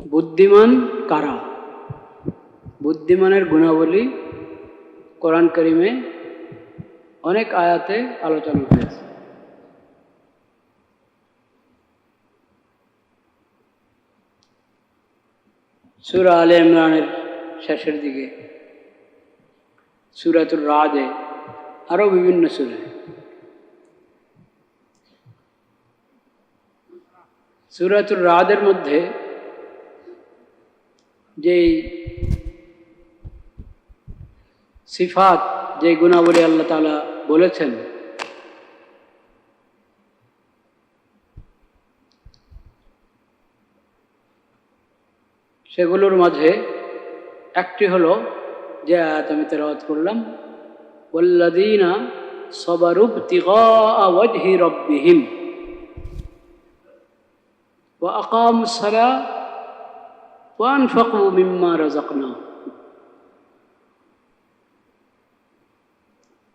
বুদ্ধিমান কারা? বুদ্ধিমানের গুণাবলী কোরআন কারিমে অনেক আয়াতে আলোচনা হয়েছে। সূরা আলে ইমরানের শেষের দিকে, সূরাতুর রাদে, আরও বিভিন্ন সূরায়। সূরাতুর রাদের মধ্যে যেই সিফাত, যে গুণাবলী আল্লাহ তাআলা বলেছেন, সেগুলোর মাঝে একটি হলো যে আয়াত আমি তেলাওয়াত করলাম, ওয়াল্লাযীনা সাবারু ইবতিগাআ ওয়াজহি রাব্বিহিম ওয়া আকামুস সালাহ ওয়া আনফাকু মিম্মা রাযাকনাহুম।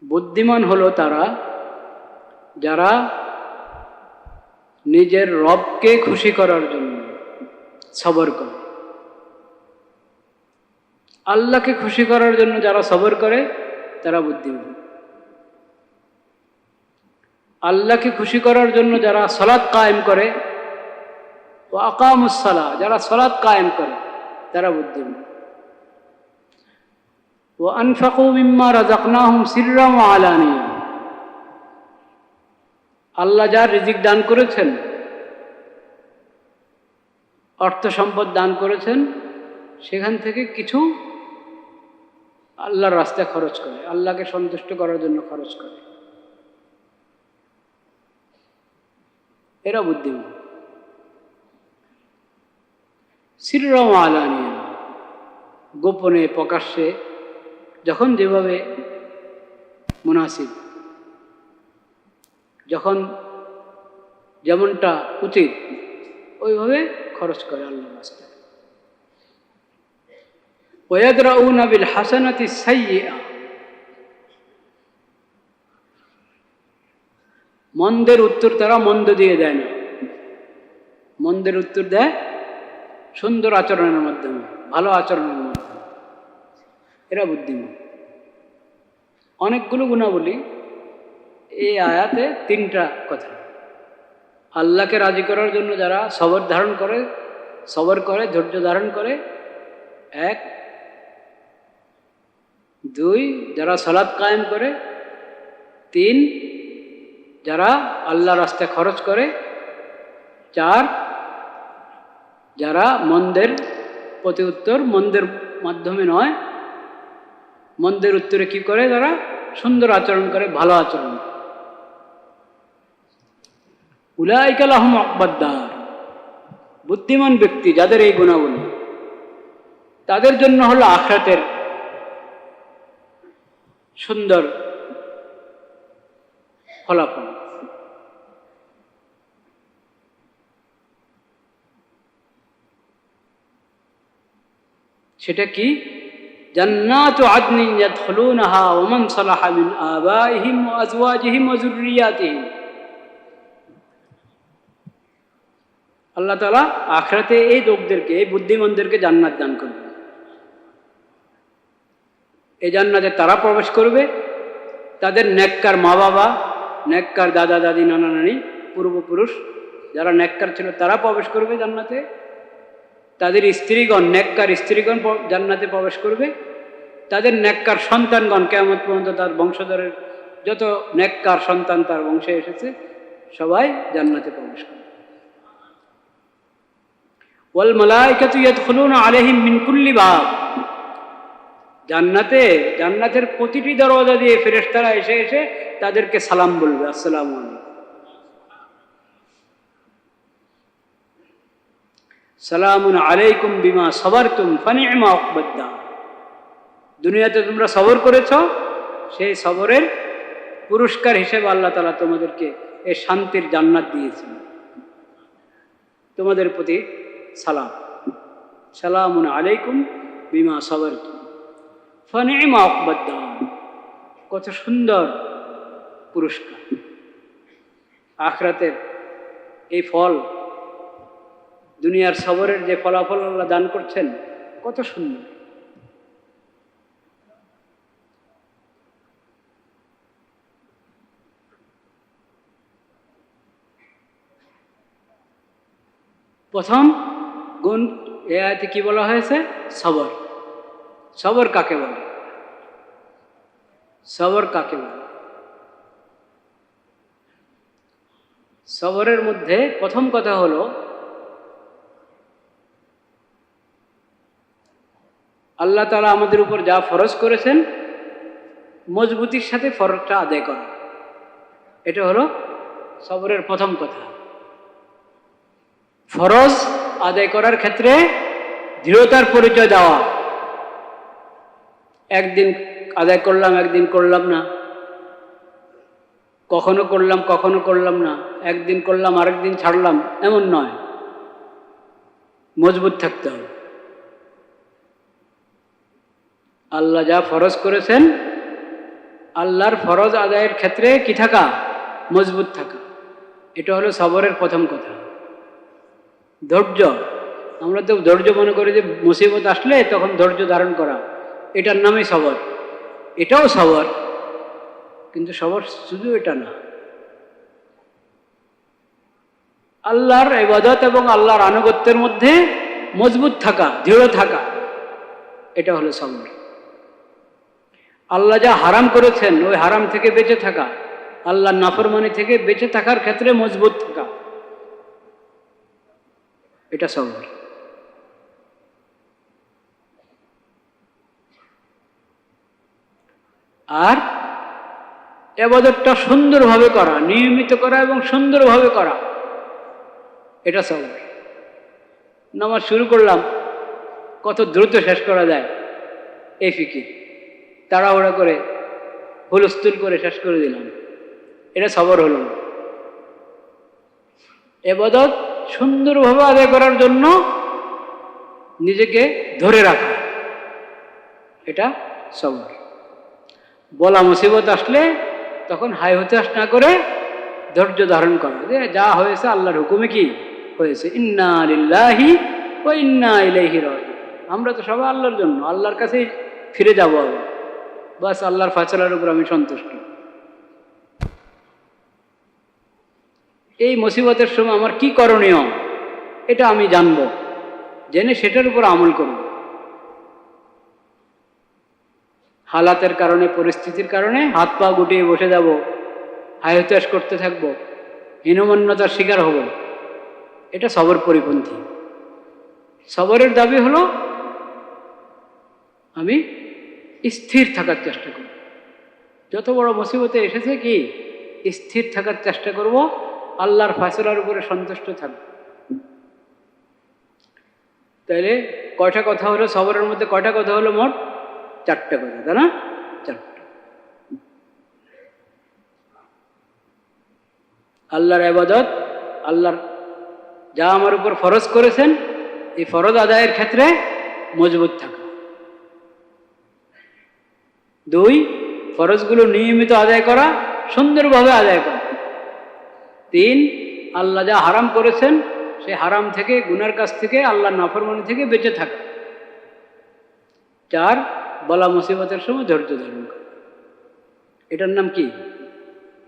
বুদ্ধিমান হলো তারা যারা নিজের রবকে খুশি করার জন্য সবর করে। আল্লাহকে খুশি করার জন্য যারা সবর করে তারা বুদ্ধিমান। আল্লাহকে খুশি করার জন্য যারা সালাত কায়েম করে, ও আকামুস সালাহ, যারা সালাত কায়েম করে তারা বুদ্ধিমান। ও আনফাকু মিম্মা রাযাকনাহুম সিররাম ওয়া আলানিয়া, আল্লাহ যার রিজিক দান করেছেন, অর্থ সম্পদ দান করেছেন, সেখান থেকে কিছু আল্লাহর রাস্তায় খরচ করে, আল্লাহকে সন্তুষ্ট করার জন্য খরচ করে। এরা বুদ্ধিমান। সিররাম ওয়া আলানিয়া, গোপনে প্রকাশ্যে যখন যেভাবে মুনাসিব, যখন যেমনটা উচিত ওইভাবে খরচ করে আল্লাহর রাস্তায়। ওয়ায়াদরাউনা বিল হাসানাতি সাইয়্যিআ, মন্দের উত্তর তারা মন্দ দিয়ে দেয় না, মন্দের উত্তর দেয় সুন্দর আচরণের মাধ্যমে, ভালো আচরণের মাধ্যমে। এরা বুদ্ধিমান। অনেকগুলো গুণাবলী এই আয়াতে, তিনটা কথা। আল্লাহকে রাজি করার জন্য যারা সবর ধারণ করে, সবর করে, ধৈর্য ধারণ করে, এক। দুই, যারা সালাত কায়েম করে। তিন, যারা আল্লাহ রাস্তায় খরচ করে। চার, যারা মন্দের প্রতি উত্তর মন্দের মাধ্যমে নয়, মন্দের উত্তরে কি করে, তারা সুন্দর আচরণ করে, ভালো আচরণ করে। উলাইকা লাহুম উকবাদ-দার, বুদ্ধিমান ব্যক্তি যাদের এই গুণাবলী, তাদের জন্য হলো আখিরাতের সুন্দর ফলাফল। সেটা কি? জান্নাতু আদনিন ইয়াদখুলুনাহা ওয়া মান সালাহা মিন আবাইহিম ওয়া আজওয়াজিহিম ওয়া যুররিয়াতিহিম। আল্লাহ তাআলা আখিরাতে এই লোকদেরকে, এই বুদ্ধিমানদেরকে জান্নাত দান করবে। এই জান্নাতে তারা প্রবেশ করবে, তাদের নেককার মা বাবা, নেককার দাদা দাদি, নানা নানি, পূর্বপুরুষ যারা নেককার ছিল তারা প্রবেশ করবে জান্নাতে। তাদের স্ত্রীগণ, নেককার স্ত্রীগণ জান্নাতে প্রবেশ করবে। তাদের নেককার সন্তানগণ কিয়ামত পর্যন্ত তার বংশধরের যত নেককার সন্তান তার বংশে এসেছে সবাই জান্নাতে প্রবেশ করবে। ওয়াল মালাইকাতু ইয়াদখুলুনা আলাইহিম মিন কুল্লি বাব, জান্নাতের প্রতিটি দরজা দিয়ে ফেরেশতারা এসে এসে তাদেরকে সালাম বলবে, আসসালামু আলাইকুম। সালামুন আলাইকুম বিমা সাবারতুম ফানি'মা উকবাদ-দার, দুনিয়াতে তোমরা সবর করেছ, সেই সবরের পুরস্কার হিসেবে আল্লাহ তাআলা তোমাদেরকে এই শান্তির জান্নাত দিয়েছেন। তোমাদের প্রতি সালাম, সালামুন আলাইকুম বিমা সাবারতুম ফানি'মা উকবাদ-দার, কত সুন্দর পুরস্কার। আখিরাতের এই ফল দুনিয়ার সবরের যে ফলাফল আল্লাহ দান করছেন কত সুন্দর। প্রথম গুণ এ আয়াতে কি বলা হয়েছে? সবর। সবর কাকে বলে? সবর কাকে বলে? সবরের মধ্যে প্রথম কথা হলো আল্লাহ তাআলা আমাদের উপর যা ফরজ করেছেন মজবুতির সাথে ফরজটা আদায় করা। এটা হলো সবরের প্রথম কথা। ফরজ আদায় করার ক্ষেত্রে দৃঢ়তার পরিচয় দেওয়া। একদিন আদায় করলাম, একদিন করলাম না, কখনো করলাম কখনো করলাম না, একদিন করলাম আরেকদিন ছাড়লাম, এমন নয়। মজবুত থাকতে হবে। আল্লাহ যা ফরজ করেছেন আল্লাহর ফরজ আদায়ের ক্ষেত্রে কি থাকা? মজবুত থাকা। এটা হলো সবরের প্রথম কথা। ধৈর্য, আমরা তো ধৈর্য মনে করি যে মুসিবত আসলে তখন ধৈর্য ধারণ করা, এটার নামই সবর। এটাও সবর, কিন্তু সবর শুধু এটা না। আল্লাহর ইবাদত এবং আল্লাহর আনুগত্যের মধ্যে মজবুত থাকা, দৃঢ় থাকা, এটা হলো সবর। আল্লাহ যা হারাম করেছেন ওই হারাম থেকে বেঁচে থাকা, আল্লাহর নাফরমানি থেকে বেঁচে থাকার ক্ষেত্রে মজবুত থাকা, এটা সবর। আর ইবাদতটা সুন্দরভাবে করা, নিয়মিত করা এবং সুন্দরভাবে করা, এটা সবর। নামাজ শুরু করলাম, কত দ্রুত শেষ করা যায় এই ফিকির, তাড়াহুড়া করে হুলস্থুল করে শেষ করে দিলাম, এটা সবর হলো না। ইবাদত সুন্দরভাবে আদায় করার জন্য নিজেকে ধরে রাখা, এটা সবর। বলা মুসিবত আসলে তখন হাই হতাশ না করে ধৈর্য ধারণ করা, যে যা হয়েছে আল্লাহর হুকুমে কি হয়েছে, ইন্না লিল্লাহি ওয়া ইন্না ইলাইহি রাজিউন। আমরা তো সবাই আল্লাহর জন্য, আল্লাহর কাছেই ফিরে যাব আবার, বাস আল্লাহর ফায়সালার উপর আমি সন্তুষ্ট। এই মুসিবতের সময় আমার কি করণীয় এটা আমি জানব, জেনে সেটার উপর আমল করব। হালাতের কারণে, পরিস্থিতির কারণে হাত পা গুটিয়ে বসে যাব, হায় হতাশ করতে থাকব, হীনমন্যতার শিকার হব, এটা সবর পরিপন্থী। সবরের দাবি হলো আমি স্থির থাকার চেষ্টা করব। যত বড় মুসিবতে এসেছে কি স্থির থাকার চেষ্টা করব, আল্লাহর ফয়সালার উপরে সন্তুষ্ট থাকব। তাইলে কয়টা কথা হলো সবরের মধ্যে? কয়টা কথা হলো? মোট চারটা কথা, তাই না? চারটা। আল্লাহর ইবাদত, আল্লাহর যা আমার উপর ফরজ করেছেন এই ফরজ আদায়ের ক্ষেত্রে মজবুত থাকা। 2, ফরজগুলো নিয়মিত আদায় করা, সুন্দরভাবে আদায় করা। 3, আল্লাহ যা হারাম করেছেন সেই হারাম থেকে, গুনার কাছ থেকে, আল্লাহর নাফরমানি থেকে বেঁচে থাকা। 4, বলা মুসিবতের সময় ধৈর্য ধারণ করা। এটার নাম কি?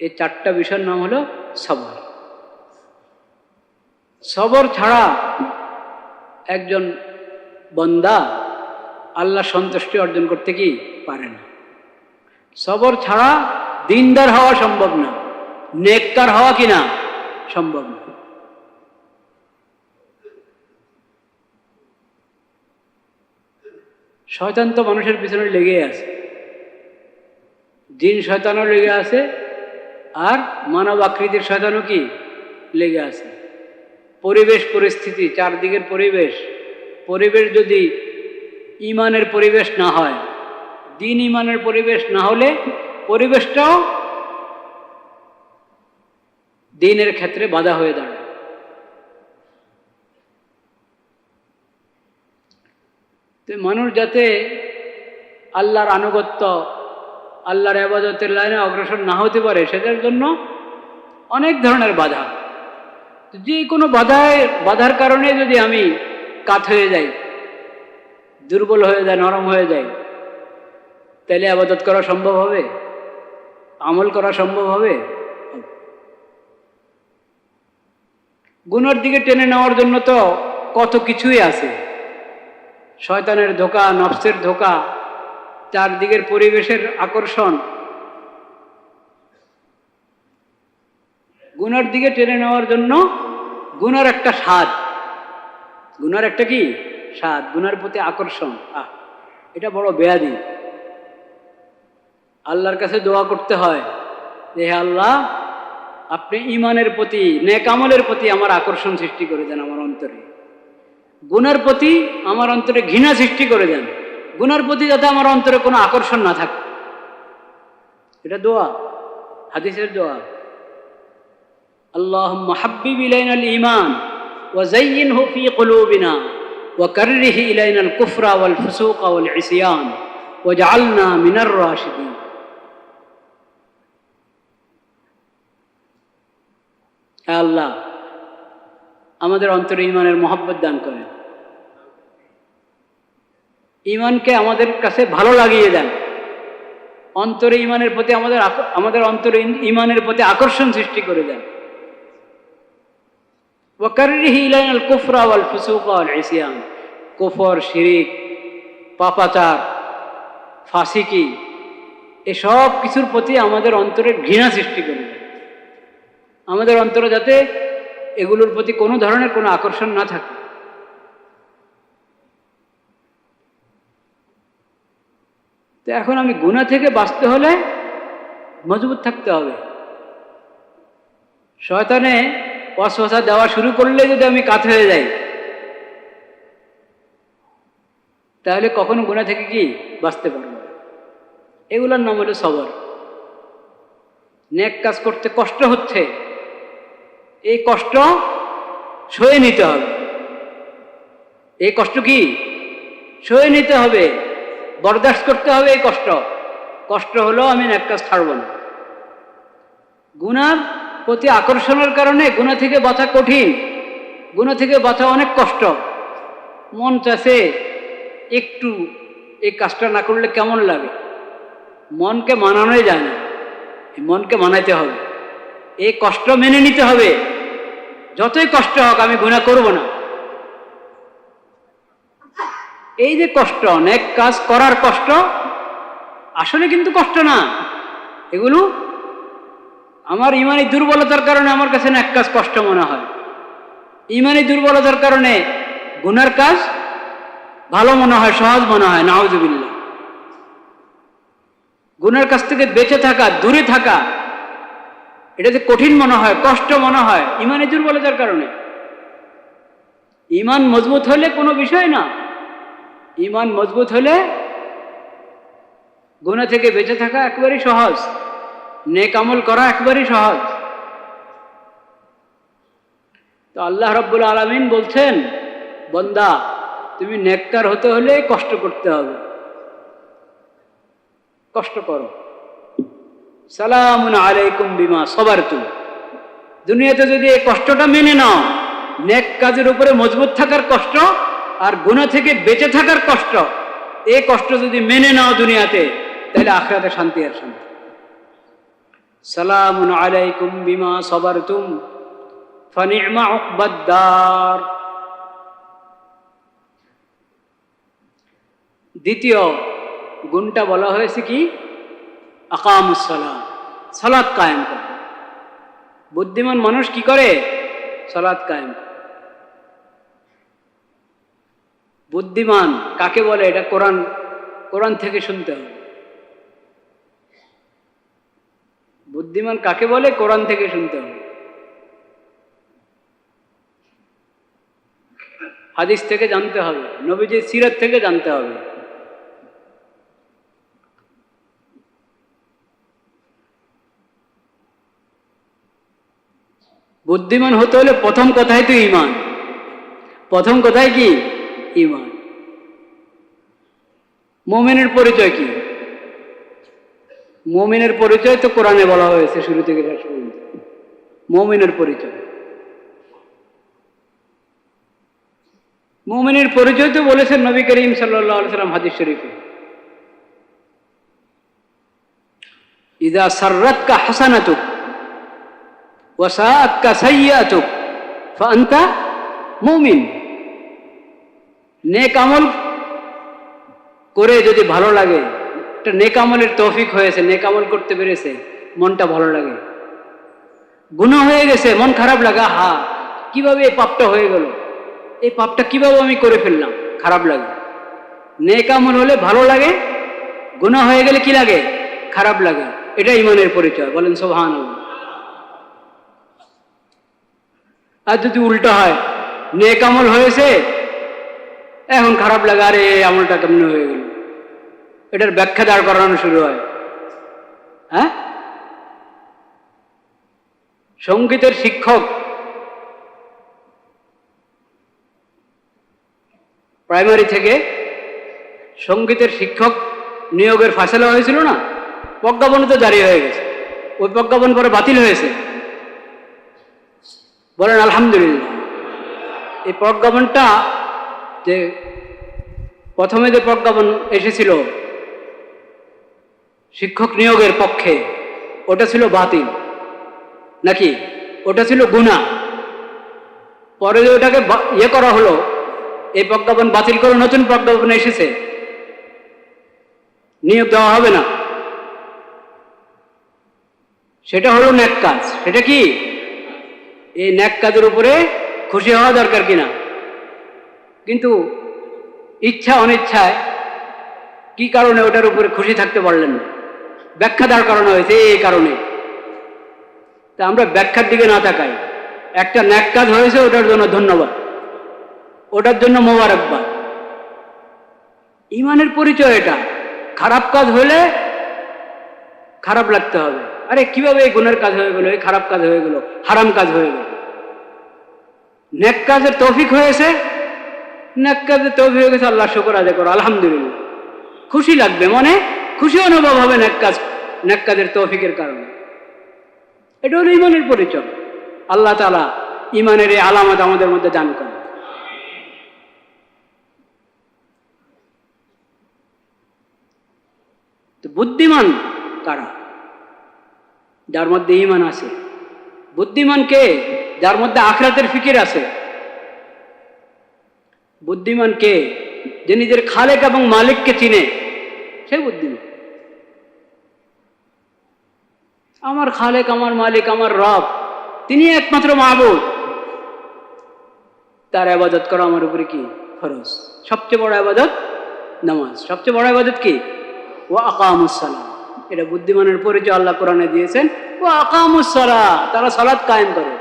এই চারটা বিষয়ের নাম হলো সবর। সবর ছাড়া একজন বান্দা আল্লাহর সন্তুষ্টি অর্জন করতে কি পারে না। সবর ছাড়া দিনদার হওয়া সম্ভব না, নেককার হওয়া কিনা সম্ভব না। শয়তান তো মানুষের পিছনে লেগে আছে, জিন শয়তানও লেগে আছে, আর মানব আকৃতির শয়তানও কি লেগে আছে। পরিবেশ, পরিস্থিতি, চারদিকের পরিবেশ, পরিবেশ যদি ইমানের পরিবেশ না হয়, দিন ইমানের পরিবেশ না হলে পরিবেশটাও দিনের ক্ষেত্রে বাধা হয়ে দাঁড়ায়। তো মানুষ যাতে আল্লাহর আনুগত্য, আল্লাহর ইবাদতের লাইনে অগ্রসর না হতে পারে, সেটার জন্য অনেক ধরনের বাধা, যে কোনো বাধার কারণে যদি আমি কাত হয়ে যাই, দুর্বল হয়ে যায়, নরম হয়ে যায়, তাহলে আবাদত করা সম্ভব হবে? আমল করা সম্ভব হবে? গুনার দিকে টেনে নেওয়ার জন্য তো কত কিছুই আছে। শয়তানের ধোঁকা, নফসের ধোঁকা, চারদিকের পরিবেশের আকর্ষণ। গুনার দিকে টেনে নেওয়ার জন্য গুনার একটা স্বাদ, গুনার একটা কি স্বাদ, গুনার প্রতি আকর্ষণ। এটা বড় বেয়াদি। আল্লাহর কাছে দোয়া করতে হয় যে হে আল্লাহ, আপনি ঈমানের প্রতি, নেক আমলের প্রতি আমার আকর্ষণ সৃষ্টি করে দেন আমার অন্তরে। গুনার প্রতি আমার অন্তরে ঘৃণা সৃষ্টি করে দেন। গুনার প্রতি যাতে আমার অন্তরে কোনো আকর্ষণ না থাকে। এটা দোয়া, হাদিসের দোয়া। আল্লাহুম্মা হাব্বিব ইলাইনাল ঈমান ওয়া যায়্যিনহু ফী কুলুবিনা ওয়া কাররিহ ইলাইনাল কুফরা ওয়াল ফুসুকা ওয়াল ইসয়ান ওয়াজআলনা মিনার রাশিদিন। হে আল্লাহ, আমাদের অন্তরে ঈমানের মহব্বত দান করেন, ঈমানকে আমাদের কাছে ভালো লাগিয়ে দেন, অন্তরে ঈমানের প্রতি আমাদের অন্তরে ঈমানের প্রতি আকর্ষণ সৃষ্টি করে দেন। ওয়া কাররিহ ইলাইনাল কুফরা ওয়াল ফুসুকা ওয়াল ইসয়ান, কুফর, শিরিক, পাপাচার, ফাসিকি, এসব কিছুর প্রতি আমাদের অন্তরে ঘৃণা সৃষ্টি করে দেন। আমাদের অন্তরে যাতে এগুলোর প্রতি কোনো ধরনের কোনো আকর্ষণ না থাকে। তো এখন আমি গুনাহ থেকে বাঁচতে হলে মজবুত থাকতে হবে। শয়তানে ওয়াসওয়াসা দেওয়া শুরু করলে যদি আমি কাত হয়ে যাই, তাহলে কখনো গুনাহ থেকে কি বাঁচতে পারবো না। এগুলোর নাম হলো সবর। নেক কাজ করতে কষ্ট হচ্ছে, এই কষ্ট সয়ে নিতে হবে। এই কষ্ট কি সয়ে নিতে হবে, বরদাস্ত করতে হবে এই কষ্ট। কষ্ট হলো আমি নেক কাজ ছাড়ব না। গুনার প্রতি আকর্ষণের কারণে গুনাহ থেকে বাঁচা কঠিন, গুনাহ থেকে বাঁচা অনেক কষ্ট। মন চাচ্ছে একটু এই কাজটা না করলে কেমন লাগে, মনকে মানানোই যায় না। এই মনকে মানাইতে হবে, এই কষ্ট মেনে নিতে হবে। যতই কষ্ট হোক আমি গুনাহ করব না। এই যে কষ্ট, নেক কাজ করার কষ্ট, আসলে কিন্তু কষ্ট না। এগুলো আমার ইমানি দুর্বলতার কারণে আমার কাছে নেক কাজ কষ্ট মনে হয়। ইমানি দুর্বলতার কারণে গুনার কাজ ভালো মনে হয়, সহজ মনে হয়। নাউজুবিল্লাহ। গুনার কাছ থেকে বেঁচে থাকা, দূরে থাকা, এটা যে কঠিন মনে হয়, কষ্ট মনে হয়, ইমানি দুর্বলতার কারণে। ইমান মজবুত হলে কোনো বিষয় না। ইমান মজবুত হলে গুনাহ থেকে বেঁচে থাকা একেবারেই সহজ, নেক আমল করা একেবারেই সহজ। তো আল্লাহ রাব্বুল আলামিন বলছেন, বান্দা তুমি নেককার হতে হলে কষ্ট করতে হবে, কষ্ট করো। সালামুন আলাইকুম বিমা সাবারতুম। দুনিয়াতে যদি এই কষ্টটা মেনে নাও, নেক কাজের উপরে মজবুত থাকার কষ্ট আর গুনাহ থেকে বেঁচে থাকার কষ্ট, এই কষ্ট যদি মেনে নাও দুনিয়াতে, তাহলে আখিরাতে শান্তি আর শান্তি। সালামুন আলাইকুম বিমা সাবারতুম ফানি'মা উকবাদ-দার। দ্বিতীয় গুণটা বলা হয়েছে কি? আকামুস সালাত, সালাত কায়েম করে। বুদ্ধিমান মানুষ কি করে? সালাত কায়েম করে। বুদ্ধিমান কাকে বলে? এটা কোরআন থেকে শুনতে হবে। বুদ্ধিমান কাকে বলে? কোরআন থেকে শুনতে হবে, হাদিস থেকে জানতে হবে, নবীজির সিরাত থেকে জানতে হবে। বুদ্ধিমান হতে হলে প্রথম কথাই তো ঈমান। প্রথম কথাই কি? ঈমান। মুমিনের পরিচয় কি? মুমিনের পরিচয় তো কোরআনে বলা হয়েছে শুরু থেকে শেষ পর্যন্ত। মুমিনের পরিচয় মুমিনের পরিচয় তো বলেছেন নবী করিম সাল্লাল্লাহু আলাইহি সাল্লাম হাদিস শরীফে, ইযা সাররাতকা হাসানাতুক ওয়া সাআতকা সাইয়্যাতুক ফাআনতা মুমিন। নেক আমল করে যদি ভালো লাগে, একটা নেক আমলের তৌফিক হয়েছে, নেক আমল করতে পেরেছে, মনটা ভালো লাগে। গুনাহ হয়ে গেছে, মন খারাপ লাগা, হা কিভাবে এই পাপটা হয়ে গেল, এই পাপটা কিভাবে আমি করে ফেললাম, খারাপ লাগে। নেক আমল হলে ভালো লাগে, গুনাহ হয়ে গেলে কি লাগে, খারাপ লাগে। এটা ঈমানের পরিচয়, বলেন সুবহানাল্লাহ। আর যদি উল্টা হয়, নেক আমল হয়েছে, এখন খারাপ লাগে, আরে এই আমলটা কেমন হয়ে গেল, এটার ব্যাখ্যা দাঁড় করানো শুরু হয়। হ্যাঁ, সঙ্গীতের শিক্ষক প্রাইমারি থেকে সঙ্গীতের শিক্ষক নিয়োগের ফায়সালা হয়েছিল না, প্রজ্ঞাপন তো জারি হয়ে গেছে, ওই প্রজ্ঞাপন পরে বাতিল হয়েছে, বলেন আলহামদুলিল্লাহ। এই প্রজ্ঞাপনটা যে প্রথমে যে প্রজ্ঞাপন এসেছিল শিক্ষক নিয়োগের পক্ষে, ওটা ছিল বাতিল নাকি, ওটা ছিল গুনাহ। পরে যে ওটাকে ইয়ে করা হলো, এই প্রজ্ঞাপন বাতিল করে নতুন প্রজ্ঞাপন এসেছে, নিয়োগ দেওয়া হবে না। সেটা হলো নেক কাজ। সেটা কি, এই নেক কাজের উপরে খুশি হওয়া দরকার কিনা। কিন্তু ইচ্ছা অনিচ্ছায় কি কারণে ওটার উপরে খুশি থাকতে পারলেন না, ব্যাখ্যা দাঁড় করানো হয়েছে এই কারণে। তা আমরা ব্যাখ্যার দিকে না তাকাই, একটা নেক কাজ হয়েছে, ওটার জন্য ধন্যবাদ, ওটার জন্য মোবারকবাদ। ঈমানের পরিচয় এটা। খারাপ কাজ হলে খারাপ লাগতে হবে, আরে কিভাবে এই গুনার কাজ হয়ে গেল, এই খারাপ কাজ হয়ে গেল, হারাম কাজ হয়ে গেল। নেক কাজের তৌফিক হয়েছে, নেক কাজের তৌফিক হয়ে গেছে, আল্লাহ শুকর আদায় করো, আলহামদুলিল্লাহ। খুশি লাগবে, মনে খুশি অনুভব হবে নেক কাজের তৌফিকের কারণে। এটা হলো ঈমানের পরিচয়। আল্লাহ তাআলা ঈমানের এই আলামত আমাদের মধ্যে দান করেন। তো বুদ্ধিমান কারা? যার মধ্যে ঈমান আছে। বুদ্ধিমান কে? যার মধ্যে আখিরাতের ফিকির আছে। বুদ্ধিমান কে? যে নিজের খালেক এবং মালিককে চিনে, সে বুদ্ধিমান। আমার খালেক, আমার মালিক, আমার রব, তিনি একমাত্র মাবুদ, তার ইবাদত করা আমার উপরে কি ফরজ। সবচেয়ে বড় ইবাদত নামাজ। সবচেয়ে বড় ইবাদত কি? ওয়া আকামুস সালাহ। এটা বুদ্ধিমানের পরিচয় আল্লাহ কোরআনে দিয়েছেন। ওয়া আকামুস সালাহ, তারা সালাত কায়েম করে।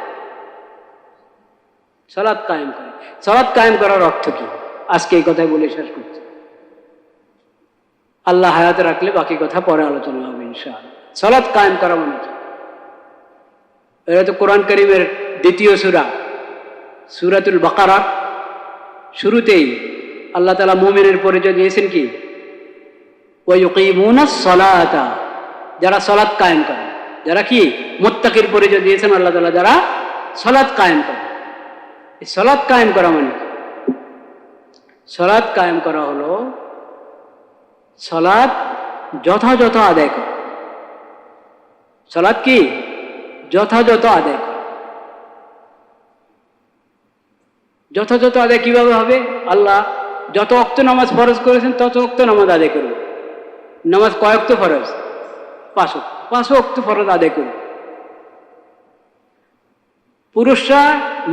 সালাত কায়েম করে। সালাত কায়েম করার অর্থ কি? আজকে এই কথাই বলে শেষ করছি। আল্লাহ হায়াতে রাখলে বাকি কথা পরে আলোচনা হবে ইনশাআল্লাহ। সালাত কায়েম করা মানে কি? এটা তো কোরআন কারীমের দ্বিতীয় সূরা, সূরাতুল বাকারা শুরুতেই আল্লাহ তাআলা মুমিনের পরিচয় দিয়েছেন কি? ওয়া ইউকিমুনাস সালাতা, যারা সালাত কায়েম করে। যারা কি? মুত্তাকির পরিচয় দিয়েছেন আল্লাহ তাআলা, যারা সালাত কায়েম করে। এই সালাত কায়েম করা মানে কি? সালাত কায়েম করা হলো সালাত যথাযথ আদায় করা। সালাত কি? যথাযথ আদায় করা। যথাযথ আদায় কিভাবে হবে? আল্লাহ যত ওয়াক্ত নামাজ ফরজ করেছেন তত ওয়াক্ত নামাজ আদায় করবে। নামাজ কয় ওয়াক্ত ফরজ? 5 ওয়াক্ত। 5 ওয়াক্ত ফরজ আদায় করবে। পুরুষরা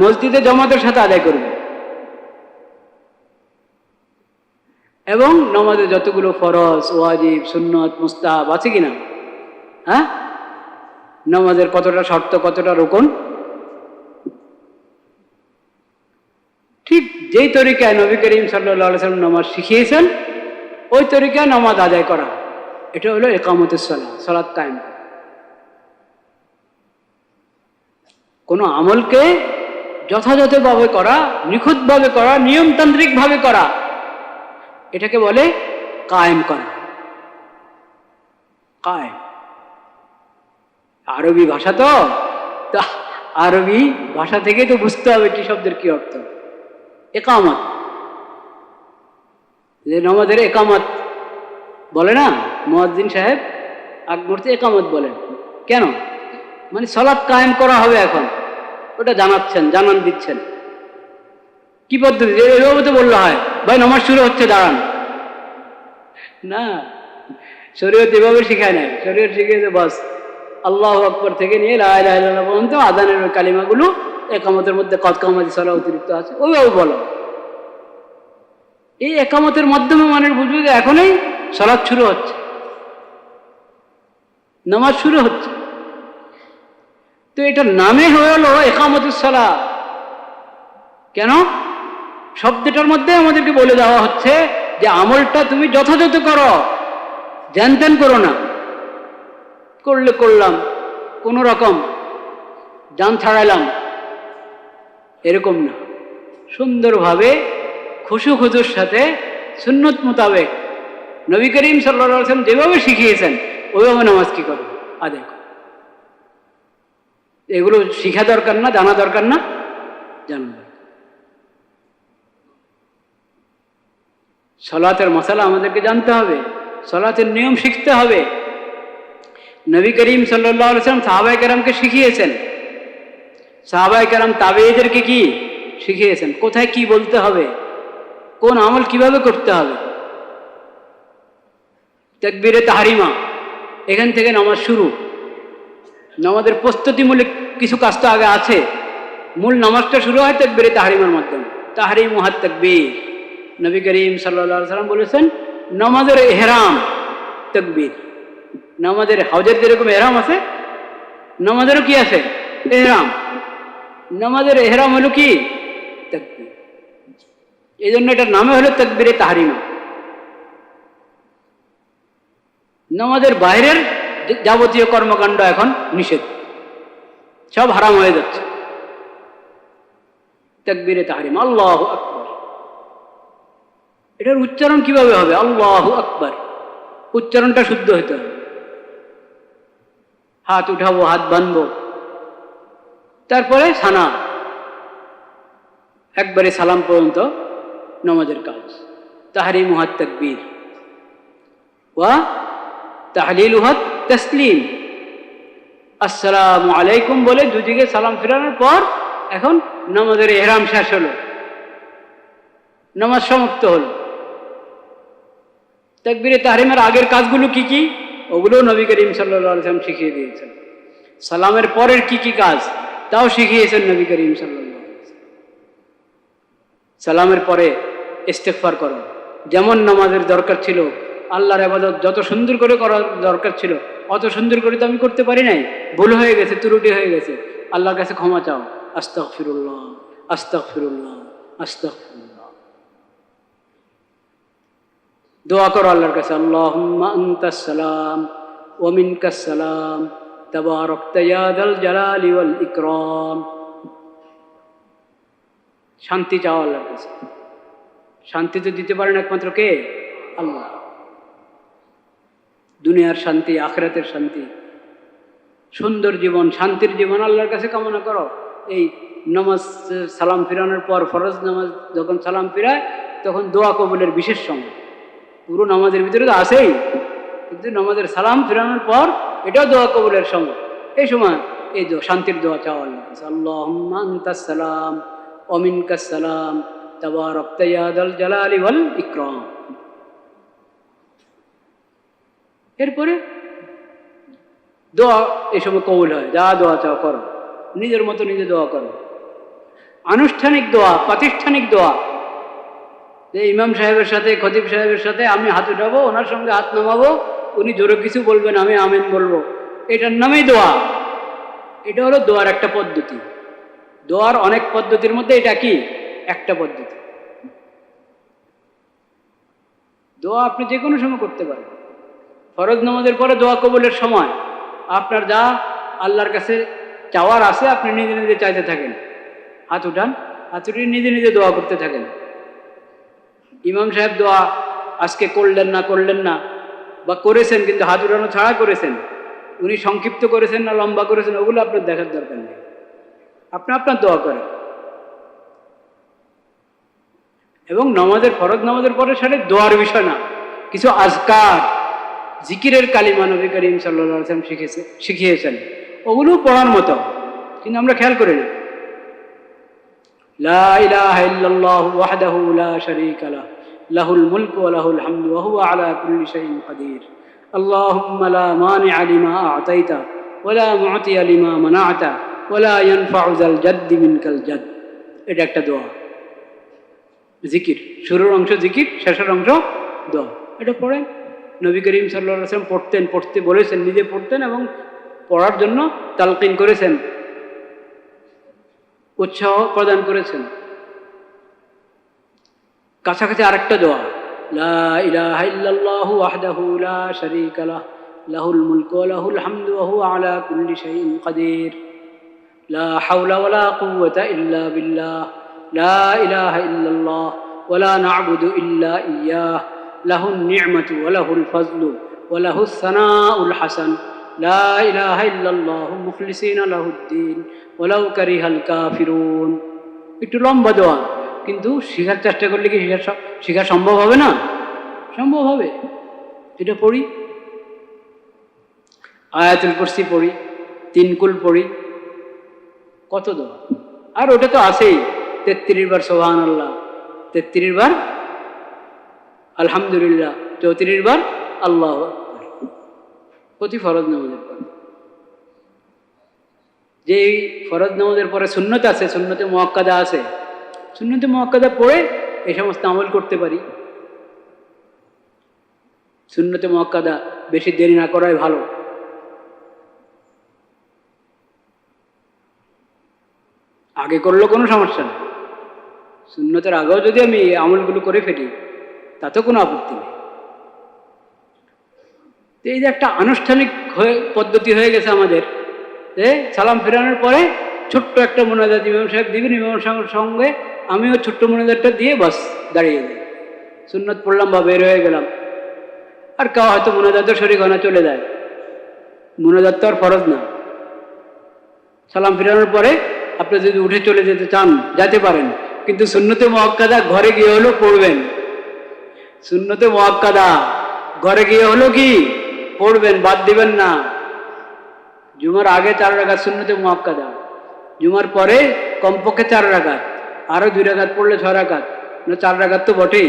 মসজিদে জামাতের সাথে আদায় করবে এবং নামাজে যতগুলো ফরজ, ওয়াজিব, সুন্নত, মুস্তাহাব আছে কিনা, হ্যাঁ, নামাজের কতটা শর্ত, কতটা রুকন, ঠিক যেই তরিকায় নবী করিম সাল্লাল্লাহু আলাইহি ওয়াসাল্লাম নামাজ শিখিয়েছেন ওই তরিকায় নামাজ আদায় করা, এটা হলো ইকামতুস সালাহ, সালাত কায়েম। কোনো আমলকে যথাযথভাবে করা, নিখুঁতভাবে করা, নিয়মতান্ত্রিকভাবে করা, এটাকে বলে কায়েম করা। কায়েম আরবি ভাষা, তো আরবি ভাষা থেকে তো বুঝতে হবে কি শব্দের কি অর্থ। ইকামত যে নামাজের একামত বলে না, মুয়াজ্জিন সাহেব আগ মুহূর্তে একামত বলেন কেন? মানে সালাত কায়েম করা হবে এখন, ওটা জানাচ্ছেন, জানান দিচ্ছেন। কি পদ্ধতি? এভাবে তো বললে হয়, ভাই নামাজ শুরু হচ্ছে দাঁড়ান। না, শরীয়ত এভাবে শিখায় নাই। শরীয়ত শিখিয়েছে বাস আল্লাহু আকবার থেকে নিয়ে লা ইলাহা ইল্লাল্লাহ পর্যন্ত আযানের ওই কালিমাগুলো একামতের মধ্যে কদ কামাতি সালাহ অতিরিক্ত আছে, ওইভাবে বলো। এই একামতের মাধ্যমে মানুষ বুঝবে যে এখনই সালাত শুরু হচ্ছে, নামাজ শুরু হচ্ছে। তো এটার নামে হলো একামতুস সালাহ। কেন? শব্দটার মধ্যে আমাদেরকে বলে দেওয়া হচ্ছে যে আমলটা তুমি যথাযথ করো, ধ্যান ধ্যান করো না। করলে করলাম, কোন রকম জান ছাড়াইলাম, এরকম না। সুন্দরভাবে খুশু খুজুর সাথে সুন্নত মোতাবেক নবী করিম সাল্লাল্লাহু আলাইহি ওয়াসাল্লাম যেভাবে শিখিয়েছেন ওইভাবে নামাজ কি করো, আদায় করো। এগুলো শিখা দরকার না, জানা দরকার না, জানা দরকার। সালাতের মশালা আমাদেরকে জানতে হবে, সালাতের নিয়ম শিখতে হবে। নবী করিম সাল্লাল্লাহু আলাইহি ওয়াসাল্লাম সাহাবায়ে কেরামকে শিখিয়েছেন, সাহাবায়ে কেরাম তাবেঈদেরকে কি শিখিয়েছেন, কোথায় কি বলতে হবে, কোন আমল কিভাবে করতে হবে। তাকবীরে তাহরিমা, এখান থেকে নামাজ শুরু। নামাজের প্রস্তুতিমূলক কিছু কাজ তো আগে আছে। মূল নামাজটা শুরু হয় তাকবীরে তাহরিমার মাধ্যমে, তাহরিমু হাত তাকবীর। নবী করিম সাল্লাল্লাহু আলাইহি ওয়াসাল্লাম বলেছেন নামাজের ইহরাম তাকবীর। নামাজের হজের যেরকম ইহরাম আছে, নামাজেরও কি আছে? ইহরাম। নামাজের ইহরাম হলো কি? তাকবীর। এই জন্য এটার নামে হলো তাকবীরে তাহরিমা। নামাজের বাইরের যাবতীয় কর্মকাণ্ড এখন নিষেধ, সব হারাম হয়ে যাচ্ছে। তাকবীরে তাহরিমা, আল্লাহু আকবার। এটার উচ্চারণ কিভাবে হবে? আল্লাহু আকবার, উচ্চারণটা শুদ্ধ হতে হবে। হাত উঠাবো, হাত বাঁধবো, তারপরে সানা, একবারে সালাম পর্যন্ত নামাজের কাজ। তাহরিমু হাত তাকবীর ওয়া তাহলিলু হাত তাসলিম। আসসালামু আলাইকুম বলে দুদিকে সালাম ফেরানোর পর এখন নামাজের ইহরাম শেষ হলো, নামাজ সমাপ্ত হলো। তাকবীরে তাহরিমের আগের কাজগুলো কি কি, ওগুলো নবী করিম সাল্লাল্লাহু আলাইহি ওয়াসাল্লাম শিখিয়ে দিয়েছেন। সালামের পরের কি কি কাজ তাও শিখিয়েছেন নবী করিম সাল্লাল্লাহু আলাইহি ওয়াসাল্লাম। সালামের পরে ইস্তিগফার করো, যেমন নামাজের দরকার ছিল, আল্লাহর ইবাদত যত সুন্দর করে করার দরকার ছিল অত সুন্দর করে তো আমি করতে পারি নাই, ভুল হয়ে গেছে, ত্রুটি হয়ে গেছে, আল্লাহর কাছে ক্ষমা চাও। আস্তাগফিরুল্লাহ, আস্তাগফিরুল্লাহ, আস্তাগফিরুল্লাহ। দোয়া করো আল্লাহর কাছে, আল্লাহুম্মা আনতাস সালাম ওয়া মিনকাস সালাম তাবারাকতা ইয়া যাল জালালি ওয়াল ইকরাম। শান্তি চাও আল্লাহর কাছে। শান্তি তো দিতে পারেন একমাত্র কে? আল্লাহ। দুনিয়ার শান্তি, আখিরাতের শান্তি, সুন্দর জীবন, শান্তির জীবন আল্লাহর কাছে কামনা করো। এই নামাজ সালাম ফিরানোর পর, ফরজ নামাজ যখন সালাম ফিরায় তখন দোয়া কবুলের বিশেষ সময়। পুরো নামাজের ভিতরে তো আছেই, কিন্তু নামাজের সালাম ফিরানোর পর এটাও দোয়া কবুলের সময়। এই সময় এই শান্তির দোয়া চাও আল্লাহর কাছে, আল্লাহুম্মা আনতাস সালাম ওয়া মিনকাস সালাম তাবারাকতা ইয়া যাল জালালি ওয়াল ইকরাম। এরপরে দোয়া এই সময় কবুল হয়, যা দোয়া চাও করো, নিজের মতো নিজে দোয়া করো। আনুষ্ঠানিক দোয়া, প্রাতিষ্ঠানিক দোয়া, যে ইমাম সাহেবের সাথে, খতিব সাহেবের সাথে আমি হাত উঠাবো, ওনার সঙ্গে হাত নামাবো, উনি জোরে কিছু বলবেন, আমি আমিন বলবো, এটার নামেই দোয়া। এটা হলো দোয়ার একটা পদ্ধতি। দোয়ার অনেক পদ্ধতির মধ্যে এটা কি একটা পদ্ধতি। দোয়া আপনি যে কোনো সময় করতে পারেন। ফরজ নামাজের পরে দোয়া কবুলের সময় আপনার যা আল্লাহর কাছে চাওয়ার আছে আপনি নিজে নিজে চাইতে থাকেন, হাত উঠান, হাত উঠিয়ে নিজে নিজে দোয়া করতে থাকেন। ইমাম সাহেব দোয়া আজকে করলেন না বা করেছেন কিন্তু হাত উঠানো ছাড়া করেছেন, উনি সংক্ষিপ্ত করেছেন না লম্বা করেছেন, ওগুলো আপনার দেখার দরকার নেই। আপনি আপনার দোয়া করেন। এবং নামাজের ফরজ নামাজের পরে সেটা দোয়ার বিষয় না, কিছু আজকার জিকিরের কালিমা নবী করিম সাল্লাল্লাহু আলাইহি ওয়াসাল্লাম শিখিয়েছেন, ওগুলো পড়ার মতো, কিন্তু আমরা খেয়াল করি না। লা ইলাহা ইল্লাল্লাহু ওয়াহদাহু লা শারীকা লাহু লাহুল মুলকু ওয়া লাহুল হামদু ওয়া হুয়া আলা কুল্লি শাইইন কাদির। আল্লাহুম্মা লা মানিআ লিমা আ'তাইতা ওয়া লা মু'তিয়া লিমা মানা'তা ওয়া লা ইয়ানফা'ু যাল জাদ্দি মিনকাল জাদ। এটা একটা দোয়া, জিকির। শুরুর অংশ জিকির, শেষের অংশ দোয়া। এটা পড়েন। নবী করিম সাল্লাল্লাহু আলাইহি ওয়াসাল্লাম পড়তেন, পড়তে বলেছেন, নিজে পড়তেন এবং পড়ার জন্য তালকিন করেছেন, উৎসাহ প্রদান করেছেন। কাছাকাছি আরেকটা দোয়া, লা ইলাহা ইল্লাল্লাহু ওয়াহদাহু লা শারীকা লাহু লাহুল মুলকু ওয়া লাহুল হামদু ওয়া হুয়া আলা কুল্লি শাইইন কাদির। লা হাওলা ওয়া লা কুওয়াতা ইল্লা বিল্লাহ। লা ইলাহা ইল্লাল্লাহ ওয়া লা না'বুদু ইল্লা ইয়্যাহ। লাহুন নি'মাতু ওয়া লাহুল ফাজলু ওয়া লাহুস সানাউল হাসান। লা ইলাহা ইল্লাল্লাহু মুখলিসিনা লাহুদ্দিন ওয়ালাউ কারিহাল কাফিরুন। একটু লম্বা দোয়া, কিন্তু শেখার চেষ্টা করলে কি শেখা সম্ভব হবে না? সম্ভব হবে। এটা পড়ি, আয়াতুল কুরসি পড়ি, তিনকুল পড়ি, কত দোয়া। আর ওটা তো আছেই, 33 বার সুবহানাল্লাহ, 33 বার আলহামদুলিল্লাহ, 34 বার আল্লাহু আকবার, প্রতি ফরজ নামাজের পর। যে ফরজ নামাজের পরে সুন্নত আছে, সুন্নতে মুআক্কাদা আছে, সুন্নতে মুআক্কাদা পড়ে এই সমস্ত আমল করতে পারি। সুন্নতে মুআক্কাদা বেশি দেরি না করাই ভালো। আগে করলেও কোনো সমস্যা নেই, সুন্নতের আগেও যদি আমি আমলগুলো করে ফেলি তাতেও কোনো আপত্তি নেই। এই যে একটা আনুষ্ঠানিক পদ্ধতি হয়ে গেছে আমাদের, যে সালাম ফেরানোর পরে ছোট্ট একটা মোনাজাত ইমাম সাহেব দিবেন, ইমাম সাহেবের সঙ্গে আমিও ছোট্ট মোনাজাতটা দিয়ে বাস দাঁড়িয়ে যাই, সুন্নত পড়লাম বা বের হয়ে গেলাম। আর কেউ হয়তো মোনাজাতও শরীক হয় না, চলে যায়। মোনাজাত তো আর ফরজ না। সালাম ফেরানোর পরে আপনি যদি উঠে চলে যেতে চান যেতে পারেন, কিন্তু সুন্নতে মুআক্কাদা ঘরে গিয়ে হলো পড়বেন। সুন্নতে মুআক্কাদা ঘরে গিয়ে হলো কি পড়বেন, বাদ দিবেন না। জুমার আগে 4 রাকাত সুন্নতে মুআক্কাদা, জুমার পরে কমপক্ষে 4 রাকাত, আরো 2 রাকাত পড়লে 6 রাকাত, 4 রাকাত তো বটেই।